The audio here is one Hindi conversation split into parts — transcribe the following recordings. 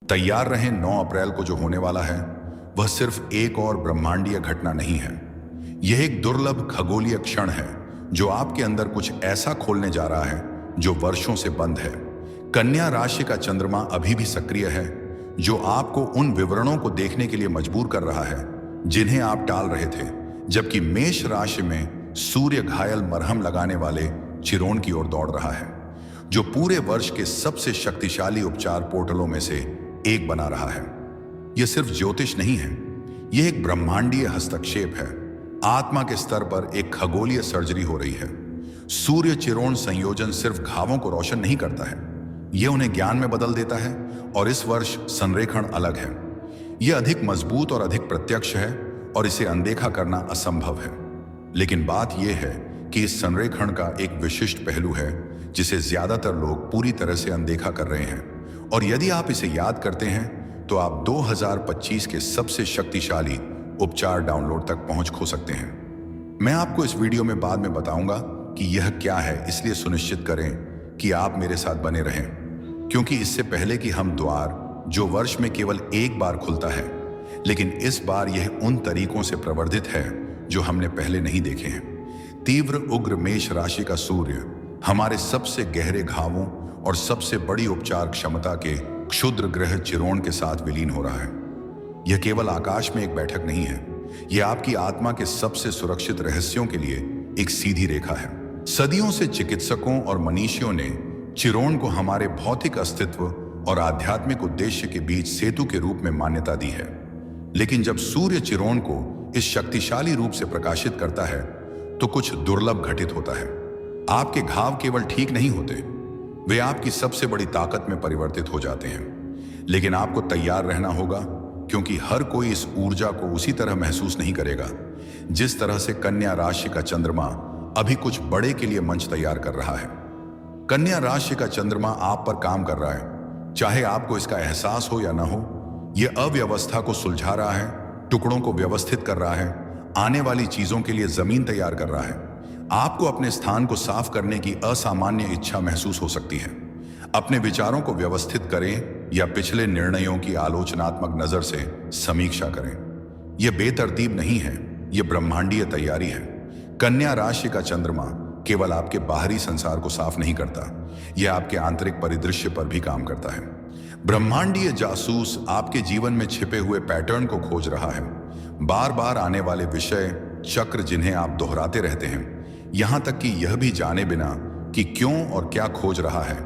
तैयार रहें, 9 अप्रैल को जो होने वाला है वह सिर्फ एक और ब्रह्मांडीय घटना नहीं है। यह एक दुर्लभ खगोलीय क्षण है जो आपके अंदर कुछ ऐसा खोलने जा रहा है जो वर्षों से बंद है। कन्या राशि का चंद्रमा अभी भी सक्रिय है, जो आपको उन विवरणों को देखने के लिए मजबूर कर रहा है जिन्हें आप टाल रहे थे, जबकि मेष राशि में सूर्य घायल मरहम लगाने वाले चिरोन की ओर दौड़ रहा है, जो पूरे वर्ष के सबसे शक्तिशाली उपचार पोर्टलों में से एक बना रहा है। यह सिर्फ ज्योतिष नहीं है, यह एक ब्रह्मांडीय हस्तक्षेप है। आत्मा के स्तर पर एक खगोलीय सर्जरी हो रही है। सूर्य चिरोन संयोजन सिर्फ घावों को रोशन नहीं करता है, यह उन्हें ज्ञान में बदल देता है। और इस वर्ष संरेखण अलग है, यह अधिक मजबूत और अधिक प्रत्यक्ष है और इसे अनदेखा करना असंभव है। लेकिन बात यह है कि इस संरेखण का एक विशिष्ट पहलू है जिसे ज्यादातर लोग पूरी तरह से अनदेखा कर रहे हैं। और यदि आप इसे याद करते हैं तो आप 2025 के सबसे शक्तिशाली उपचार डाउनलोड तक पहुंच खो सकते हैं। मैं आपको इस वीडियो में बाद में बताऊंगा कि यह क्या है, इसलिए सुनिश्चित करें कि आप मेरे साथ बने रहें, क्योंकि इससे पहले कि हम द्वार जो वर्ष में केवल एक बार खुलता है, लेकिन इस बार यह उन तरीकों से प्रवर्धित है जो हमने पहले नहीं देखे हैं। तीव्र उग्र मेष राशि का सूर्य हमारे सबसे गहरे घावों और सबसे बड़ी उपचार क्षमता के क्षुद्र ग्रह चिरोन के साथ विलीन हो रहा है। यह केवल आकाश में एक बैठक नहीं है, यह आपकी आत्मा के सबसे सुरक्षित रहस्यों के लिए एक सीधी रेखा है। सदियों से चिकित्सकों और मनीषियों ने चिरोन को हमारे भौतिक अस्तित्व और आध्यात्मिक उद्देश्य के बीच सेतु के रूप में मान्यता दी है। लेकिन जब सूर्य चिरोन को इस शक्तिशाली रूप से प्रकाशित करता है तो कुछ दुर्लभ घटित होता है। आपके घाव केवल ठीक नहीं होते, वे आपकी सबसे बड़ी ताकत में परिवर्तित हो जाते हैं। लेकिन आपको तैयार रहना होगा, क्योंकि हर कोई इस ऊर्जा को उसी तरह महसूस नहीं करेगा जिस तरह से कन्या राशि का चंद्रमा अभी कुछ बड़े के लिए मंच तैयार कर रहा है। कन्या राशि का चंद्रमा आप पर काम कर रहा है, चाहे आपको इसका एहसास हो या ना हो। यह अव्यवस्था को सुलझा रहा है, टुकड़ों को व्यवस्थित कर रहा है, आने वाली चीजों के लिए जमीन तैयार कर रहा है। आपको अपने स्थान को साफ करने की असामान्य इच्छा महसूस हो सकती है। अपने विचारों को व्यवस्थित करें या पिछले निर्णयों की आलोचनात्मक नजर से समीक्षा करें। यह बेतरतीब नहीं है, यह ब्रह्मांडीय तैयारी है। कन्या राशि का चंद्रमा केवल आपके बाहरी संसार को साफ नहीं करता, यह आपके आंतरिक परिदृश्य पर भी काम करता है। ब्रह्मांडीय जासूस आपके जीवन में छिपे हुए पैटर्न को खोज रहा है। बार बार आने वाले विषय चक्र जिन्हें आप दोहराते रहते हैं, यहां तक कि यह भी जाने बिना कि क्यों और क्या खोज रहा है,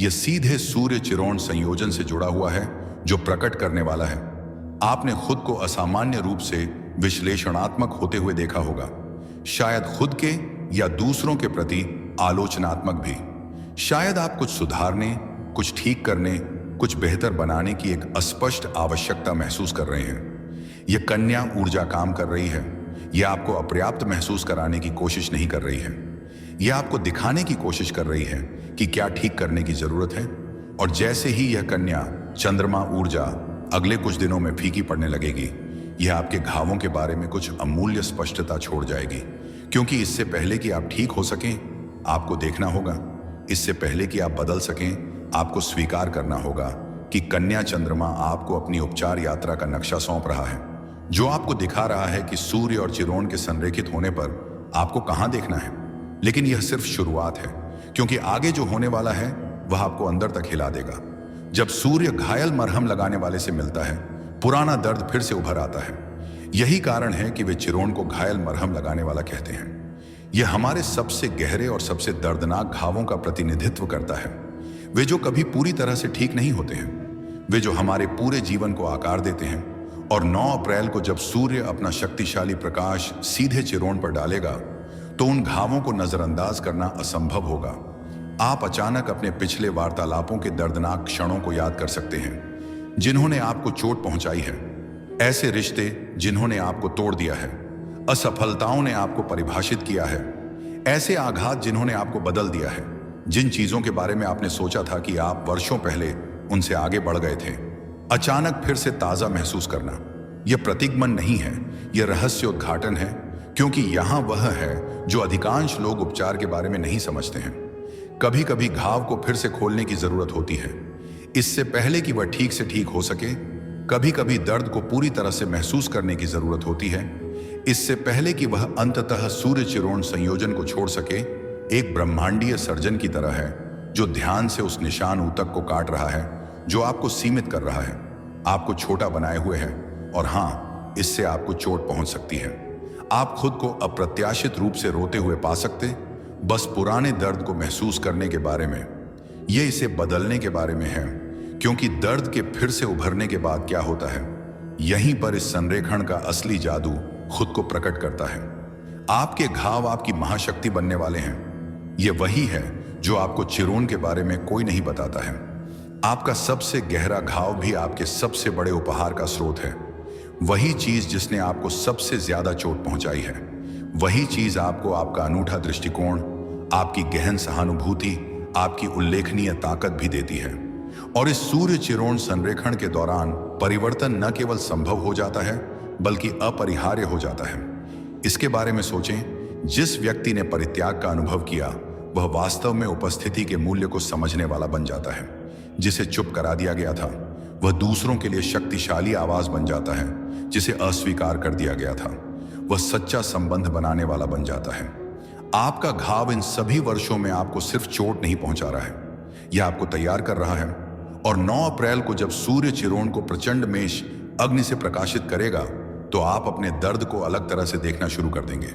यह सीधे सूर्य चिरोन संयोजन से जुड़ा हुआ है जो प्रकट करने वाला है। आपने खुद को असामान्य रूप से विश्लेषणात्मक होते हुए देखा होगा, शायद खुद के या दूसरों के प्रति आलोचनात्मक भी। शायद आप कुछ सुधारने, कुछ ठीक करने, कुछ बेहतर बनाने की एक अस्पष्ट आवश्यकता महसूस कर रहे हैं। यह कन्या ऊर्जा काम कर रही है। यह आपको अपर्याप्त महसूस कराने की कोशिश नहीं कर रही है, यह आपको दिखाने की कोशिश कर रही है कि क्या ठीक करने की जरूरत है। और जैसे ही यह कन्या चंद्रमा ऊर्जा अगले कुछ दिनों में फीकी पड़ने लगेगी, यह आपके घावों के बारे में कुछ अमूल्य स्पष्टता छोड़ जाएगी। क्योंकि इससे पहले कि आप ठीक हो सकें, आपको देखना होगा। इससे पहले कि आप बदल सकें, आपको स्वीकार करना होगा कि कन्या चंद्रमा आपको अपनी उपचार यात्रा का नक्शा सौंप रहा है, जो आपको दिखा रहा है कि सूर्य और चिरोन के संरेखित होने पर आपको कहां देखना है। लेकिन यह सिर्फ शुरुआत है, क्योंकि आगे जो होने वाला है वह आपको अंदर तक हिला देगा। जब सूर्य घायल मरहम लगाने वाले से मिलता है, पुराना दर्द फिर से उभर आता है। यही कारण है कि वे चिरोन को घायल मरहम लगाने वाला कहते हैं। यह हमारे सबसे गहरे और सबसे दर्दनाक घावों का प्रतिनिधित्व करता है। वे जो कभी पूरी तरह से ठीक नहीं होते हैं, वे जो हमारे पूरे जीवन को आकार देते हैं। और 9 अप्रैल को जब सूर्य अपना शक्तिशाली प्रकाश सीधे चिरोन पर डालेगा, तो उन घावों को नजरअंदाज करना असंभव होगा। आप अचानक अपने पिछले वार्तालापों के दर्दनाक क्षणों को याद कर सकते हैं, जिन्होंने आपको चोट पहुंचाई है। ऐसे रिश्ते जिन्होंने आपको तोड़ दिया है, असफलताओं ने आपको परिभाषित किया है, ऐसे आघात जिन्होंने आपको बदल दिया है, जिन चीजों के बारे में आपने सोचा था कि आप वर्षों पहले उनसे आगे बढ़ गए थे, अचानक फिर से ताजा महसूस करना। यह प्रतीकमन नहीं है, यह रहस्योद्घाटन है। क्योंकि यहां वह है जो अधिकांश लोग उपचार के बारे में नहीं समझते हैं। कभी कभी घाव को फिर से खोलने की जरूरत होती है। इससे पहले कि वह ठीक से ठीक हो सके, कभी कभी दर्द को पूरी तरह से महसूस करने की जरूरत होती है। इससे पहले कि वह अंततः सूर्य चिरोण संयोजन को छोड़ सके, एक ब्रह्मांडीय सर्जन की तरह है जो ध्यान से उस निशान ऊतक को काट रहा है जो आपको सीमित कर रहा है, आपको छोटा बनाए हुए है, और हाँ, इससे आपको चोट पहुंच सकती है। आप खुद को अप्रत्याशित रूप से रोते हुए पा सकते, बस पुराने दर्द को महसूस करने के बारे में। यह इसे बदलने के बारे में है, क्योंकि दर्द के फिर से उभरने के बाद क्या होता है, यहीं पर इस संरेखण का असली जादू खुद को प्रकट करता है। आपके घाव आपकी महाशक्ति बनने वाले हैं। यह वही है जो आपको चिरोन के बारे में कोई नहीं बताता है। आपका सबसे गहरा घाव भी आपके सबसे बड़े उपहार का स्रोत है। वही चीज जिसने आपको सबसे ज्यादा चोट पहुंचाई है, वही चीज आपको आपका अनूठा दृष्टिकोण, आपकी गहन सहानुभूति, आपकी उल्लेखनीय ताकत भी देती है। और इस सूर्य चिरोण संरेखण के दौरान परिवर्तन न केवल संभव हो जाता है, बल्कि अपरिहार्य हो जाता है। इसके बारे में सोचें, जिस व्यक्ति ने परित्याग का अनुभव किया, वह वास्तव में उपस्थिति के मूल्य को समझने वाला बन जाता है। जिसे चुप करा दिया गया था, वह दूसरों के लिए शक्तिशाली आवाज बन जाता है। जिसे अस्वीकार कर दिया गया था, वह सच्चा संबंध बनाने वाला बन जाता है। आपका घाव इन सभी वर्षों में आपको सिर्फ चोट नहीं पहुंचा रहा है, यह आपको तैयार कर रहा है। और 9 अप्रैल को जब सूर्य चिरोण को प्रचंड मेष अग्नि से प्रकाशित करेगा, तो आप अपने दर्द को अलग तरह से देखना शुरू कर देंगे।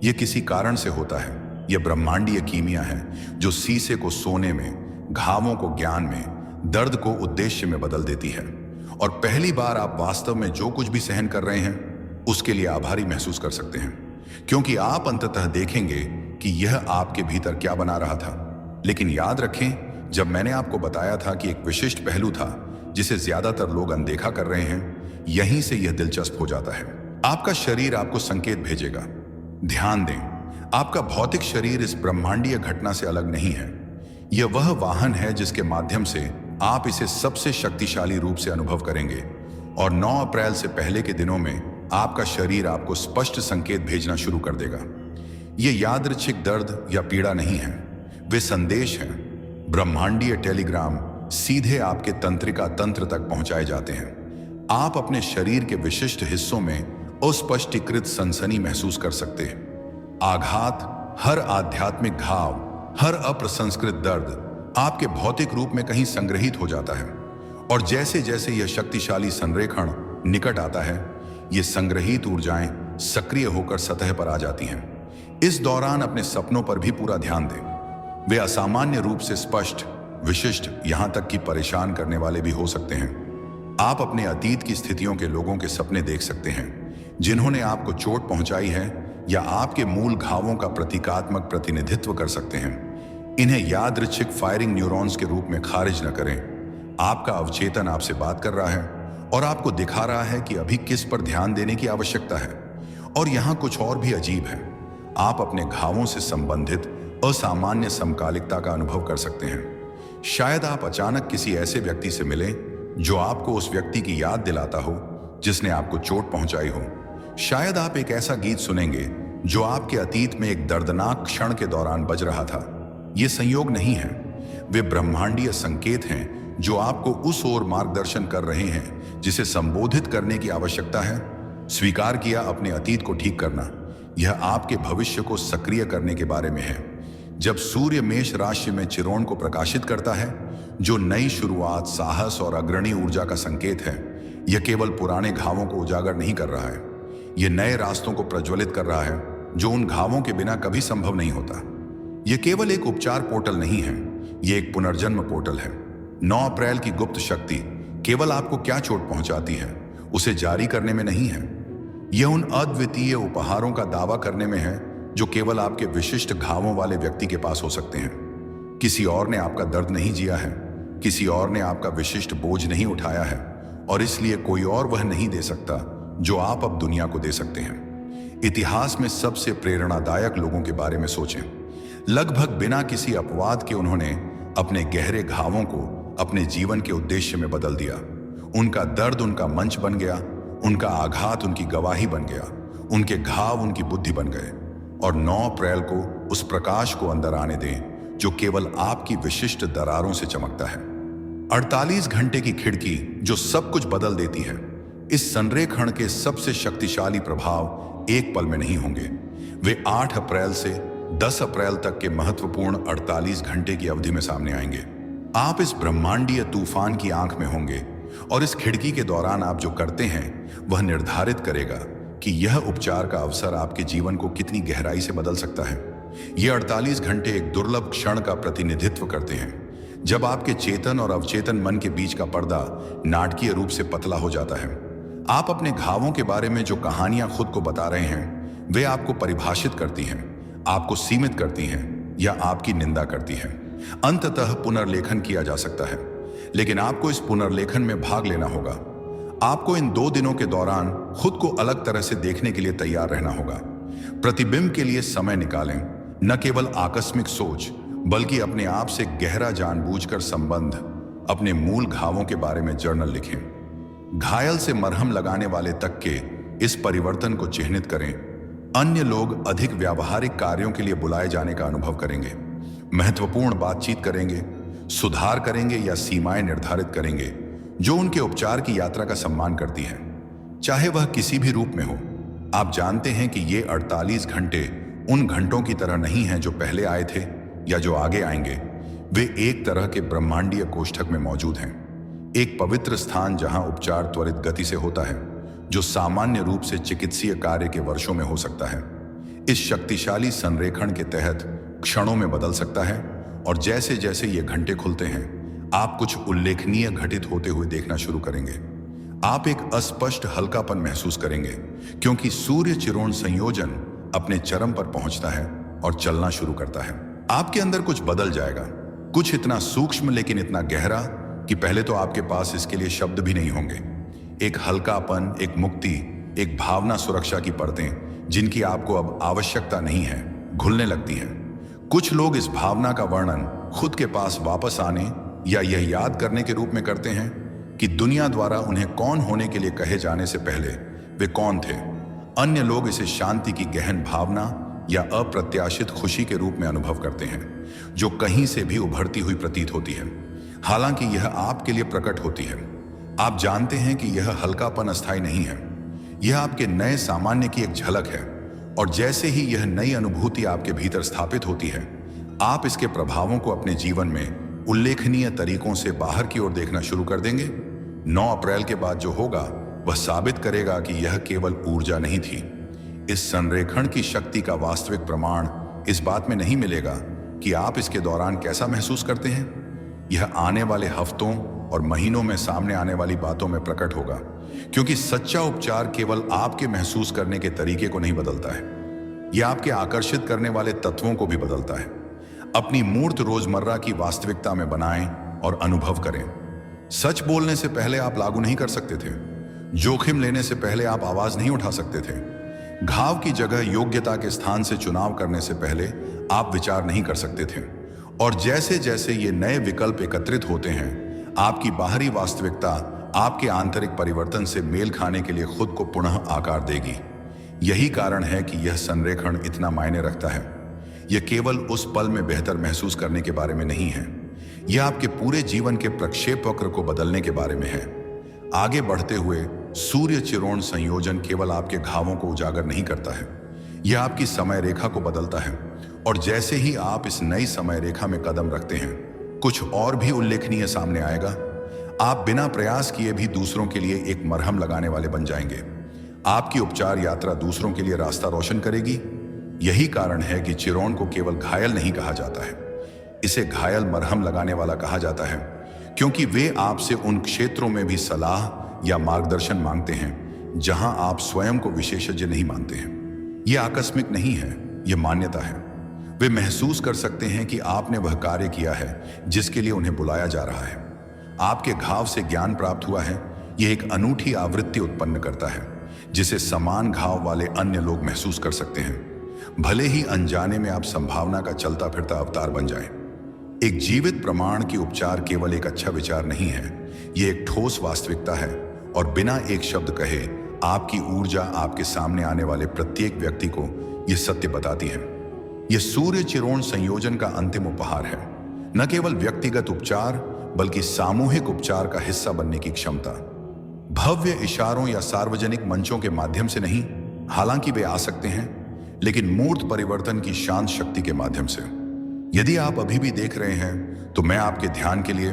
यह किसी कारण से होता है। यह ब्रह्मांडीय कीमिया है जो शीशे को सोने में, घावों को ज्ञान में, दर्द को उद्देश्य में बदल देती है। और पहली बार आप वास्तव में जो कुछ भी सहन कर रहे हैं, उसके लिए आभारी महसूस कर सकते हैं, क्योंकि आप अंततः देखेंगे कि यह आपके भीतर क्या बना रहा था। लेकिन याद रखें, जब मैंने आपको बताया था कि एक विशिष्ट पहलू था जिसे ज्यादातर लोग अनदेखा कर रहे हैं, यहीं से यह दिलचस्प हो जाता है। आपका शरीर आपको संकेत भेजेगा। ध्यान दें, आपका भौतिक शरीर इस ब्रह्मांडीय घटना से अलग नहीं है। यह वह वाहन है जिसके माध्यम से आप इसे सबसे शक्तिशाली रूप से अनुभव करेंगे। और 9 अप्रैल से पहले के दिनों में आपका शरीर आपको स्पष्ट संकेत भेजना शुरू कर देगा। यह यादृच्छिक दर्द या पीड़ा नहीं है, वे संदेश हैं। ब्रह्मांडीय टेलीग्राम सीधे आपके तंत्रिका तंत्र तक पहुंचाए जाते हैं। आप अपने शरीर के विशिष्ट हिस्सों में अस्पष्टीकृत सनसनी महसूस कर सकते हैं। आघात, हर आध्यात्मिक घाव, हर अप्रसंस्कृत दर्द आपके भौतिक रूप में कहीं संग्रहित हो जाता है। और जैसे जैसे यह शक्तिशाली संरेखण निकट आता है, ये संग्रहित ऊर्जाएं सक्रिय होकर सतह पर आ जाती हैं। इस दौरान अपने सपनों पर भी पूरा ध्यान दें। वे असामान्य रूप से स्पष्ट, विशिष्ट, यहां तक कि परेशान करने वाले भी हो सकते हैं। आप अपने अतीत की स्थितियों के लोगों के सपने देख सकते हैं जिन्होंने आपको चोट पहुंचाई है, या आपके मूल घावों का प्रतीकात्मक प्रतिनिधित्व कर सकते हैं। इन्हें यादृच्छिक फायरिंग न्यूरॉन्स के रूप में खारिज न करें। आपका अवचेतन आपसे बात कर रहा है और आपको दिखा रहा है कि अभी किस पर ध्यान देने की आवश्यकता है। और यहां कुछ और भी अजीब है। आप अपने घावों से संबंधित असामान्य समकालिकता का अनुभव कर सकते हैं। शायद आप अचानक किसी ऐसे व्यक्ति से मिलें जो आपको उस व्यक्ति की याद दिलाता हो जिसने आपको चोट पहुंचाई हो। शायद आप एक ऐसा गीत सुनेंगे जो आपके अतीत में एक दर्दनाक क्षण के दौरान बज रहा था। ये संयोग नहीं है, वे ब्रह्मांडीय संकेत हैं जो आपको उस ओर मार्गदर्शन कर रहे हैं जिसे संबोधित करने की आवश्यकता है। स्वीकार किया अपने अतीत को ठीक करना, यह आपके भविष्य को सक्रिय करने के बारे में है। जब सूर्य मेष राशि में चिरोण को प्रकाशित करता है, जो नई शुरुआत, साहस और अग्रणी ऊर्जा का संकेत है, यह केवल पुराने घावों को उजागर नहीं कर रहा है, यह नए रास्तों को प्रज्वलित कर रहा है जो उन घावों के बिना कभी संभव नहीं होता। यह केवल एक उपचार पोर्टल नहीं है, यह एक पुनर्जन्म पोर्टल है। 9 अप्रैल की गुप्त शक्ति केवल आपको क्या चोट पहुंचाती है उसे जारी करने में नहीं है, यह उन अद्वितीय उपहारों का दावा करने में है जो केवल आपके विशिष्ट घावों वाले व्यक्ति के पास हो सकते हैं। किसी और ने आपका दर्द नहीं जिया है, किसी और ने आपका विशिष्ट बोझ नहीं उठाया है, और इसलिए कोई और वह नहीं दे सकता जो आप अब दुनिया को दे सकते हैं। इतिहास में सबसे प्रेरणादायक लोगों के बारे में सोचें। लगभग बिना किसी अपवाद के उन्होंने अपने गहरे घावों को अपने जीवन के उद्देश्य में बदल दिया। उनका दर्द उनका मंच बन गया, उनका आघात उनकी गवाही बन गया, उनके घाव उनकी बुद्धि बन गए। और 9 अप्रैल को उस प्रकाश को अंदर आने दें जो केवल आपकी विशिष्ट दरारों से चमकता है। 48 घंटे की खिड़की जो सब कुछ बदल देती है। इस संरेखण के सबसे शक्तिशाली प्रभाव एक पल में नहीं होंगे। वे 8 अप्रैल से 10 अप्रैल तक के महत्वपूर्ण 48 घंटे की अवधि में सामने आएंगे। आप इस ब्रह्मांडीय तूफान की आंख में होंगे और इस खिड़की के दौरान आप जो करते हैं वह निर्धारित करेगा कि यह उपचार का अवसर आपके जीवन को कितनी गहराई से बदल सकता है। ये 48 घंटे एक दुर्लभ क्षण का प्रतिनिधित्व करते हैं जब आपके चेतन और अवचेतन मन के बीच का पर्दा नाटकीय रूप से पतला हो जाता है। आप अपने घावों के बारे में जो कहानियां खुद को बता रहे हैं वे आपको परिभाषित करती हैं, आपको सीमित करती हैं या आपकी निंदा करती हैं। अंततः पुनर्लेखन किया जा सकता है, लेकिन आपको इस पुनर्लेखन में भाग लेना होगा। आपको इन 2 दिनों के दौरान खुद को अलग तरह से देखने के लिए तैयार रहना होगा। प्रतिबिंब के लिए समय निकालें, न केवल आकस्मिक सोच बल्कि अपने आप से गहरा जानबूझकर संबंध। अपने मूल घावों के बारे में जर्नल लिखें। घायल से मरहम लगाने वाले तक के इस परिवर्तन को चिह्नित करें। अन्य लोग अधिक व्यावहारिक कार्यों के लिए बुलाए जाने का अनुभव करेंगे, महत्वपूर्ण बातचीत करेंगे, सुधार करेंगे या सीमाएं निर्धारित करेंगे जो उनके उपचार की यात्रा का सम्मान करती हैं, चाहे वह किसी भी रूप में हो। आप जानते हैं कि ये 48 घंटे उन घंटों की तरह नहीं हैं जो पहले आए थे या जो आगे आएंगे। वे एक तरह के ब्रह्मांडीय कोष्ठक में मौजूद हैं, एक पवित्र स्थान जहां उपचार त्वरित गति से होता है, जो सामान्य रूप से चिकित्सीय कार्य के वर्षों में हो सकता है। इस शक्तिशाली संरेखण के तहत क्षणों में बदल सकता है और जैसे जैसे ये घंटे खुलते हैं आप कुछ उल्लेखनीय घटित होते हुए देखना शुरू करेंगे। आप एक अस्पष्ट हल्कापन महसूस करेंगे क्योंकि सूर्य चिरोण संयोजन अपने चरम पर पहुंचता है और चलना शुरू करता है। आपके अंदर कुछ बदल जाएगा, कुछ इतना सूक्ष्म लेकिन इतना गहरा कि पहले तो आपके पास इसके लिए शब्द भी नहीं होंगे। एक हल्कापन, एक मुक्ति, एक भावना सुरक्षा की परतें जिनकी आपको अब आवश्यकता नहीं है घुलने लगती हैं। कुछ लोग इस भावना का वर्णन खुद के पास वापस आने या यह याद करने के रूप में करते हैं कि दुनिया द्वारा उन्हें कौन होने के लिए कहे जाने से पहले वे कौन थे। अन्य लोग इसे शांति की गहन भावना या अप्रत्याशित खुशी के रूप में अनुभव करते हैं जो कहीं से भी उभरती हुई प्रतीत होती है, हालांकि यह आपके लिए प्रकट होती है। आप जानते हैं कि यह हल्कापन अस्थायी नहीं है, यह आपके नए सामान्य की एक झलक है और जैसे ही यह नई अनुभूति आपके भीतर स्थापित होती है आप इसके प्रभावों को अपने जीवन में उल्लेखनीय तरीकों से बाहर की ओर देखना शुरू कर देंगे। 9 अप्रैल के बाद जो होगा वह साबित करेगा कि यह केवल ऊर्जा नहीं थी। इस संरेखण की शक्ति का वास्तविक प्रमाण इस बात में नहीं मिलेगा कि आप इसके दौरान कैसा महसूस करते हैं। यह आने वाले हफ्तों और महीनों में सामने आने वाली बातों में प्रकट होगा, क्योंकि सच्चा उपचार केवल आपके महसूस करने के तरीके को नहीं बदलता है, यह आपके आकर्षित करने वाले तत्वों को भी बदलता है। अपनी मूर्त रोजमर्रा की वास्तविकता में बनाएं और अनुभव करें। सच बोलने से पहले आप लागू नहीं कर सकते थे, जोखिम लेने से पहले आप आवाज नहीं उठा सकते थे, घाव की जगह योग्यता के स्थान से चुनाव करने से पहले आप विचार नहीं कर सकते थे। और जैसे जैसे ये नए विकल्प एकत्रित होते हैं आपकी बाहरी वास्तविकता आपके आंतरिक परिवर्तन से मेल खाने के लिए खुद को पुनः आकार देगी। यही कारण है कि यह संरेखण इतना मायने रखता है। यह केवल उस पल में बेहतर महसूस करने के बारे में नहीं है, यह आपके पूरे जीवन के प्रक्षेपवक्र को बदलने के बारे में है। आगे बढ़ते हुए सूर्य चिरोण संयोजन केवल आपके घावों को उजागर नहीं करता है, यह आपकी समय रेखा को बदलता है। और जैसे ही आप इस नई समय रेखा में कदम रखते हैं कुछ और भी उल्लेखनीय सामने आएगा। आप बिना प्रयास किए भी दूसरों के लिए एक मरहम लगाने वाले बन जाएंगे। आपकी उपचार यात्रा दूसरों के लिए रास्ता रोशन करेगी। यही कारण है कि चिरोण को केवल घायल नहीं कहा जाता है, इसे घायल मरहम लगाने वाला कहा जाता है, क्योंकि वे आपसे उन क्षेत्रों में भी सलाह या मार्गदर्शन मांगते हैं जहां आप स्वयं को विशेषज्ञ नहीं मानते हैं। यह आकस्मिक नहीं है, यह मान्यता है। वे महसूस कर सकते हैं कि आपने वह कार्य किया है जिसके लिए उन्हें बुलाया जा रहा है। आपके घाव से ज्ञान प्राप्त हुआ है, यह एक अनूठी आवृत्ति उत्पन्न करता है जिसे समान घाव वाले अन्य लोग महसूस कर सकते हैं, भले ही अनजाने में आप संभावना का चलता फिरता अवतार बन जाएं। एक जीवित प्रमाण की उपचार केवल एक अच्छा विचार नहीं है, यह एक ठोस वास्तविकता है और बिना एक शब्द कहे आपकी ऊर्जा आपके सामने आने वाले प्रत्येक व्यक्ति को यह सत्य बताती है। यह सूर्य चिरोण संयोजन का अंतिम उपहार है, न केवल व्यक्तिगत उपचार बल्कि सामूहिक उपचार का हिस्सा बनने की क्षमता। भव्य इशारों या सार्वजनिक मंचों के माध्यम से नहीं, हालांकि वे आ सकते हैं, लेकिन मूर्त परिवर्तन की शांत शक्ति के माध्यम से। यदि आप अभी भी देख रहे हैं तो मैं आपके ध्यान के लिए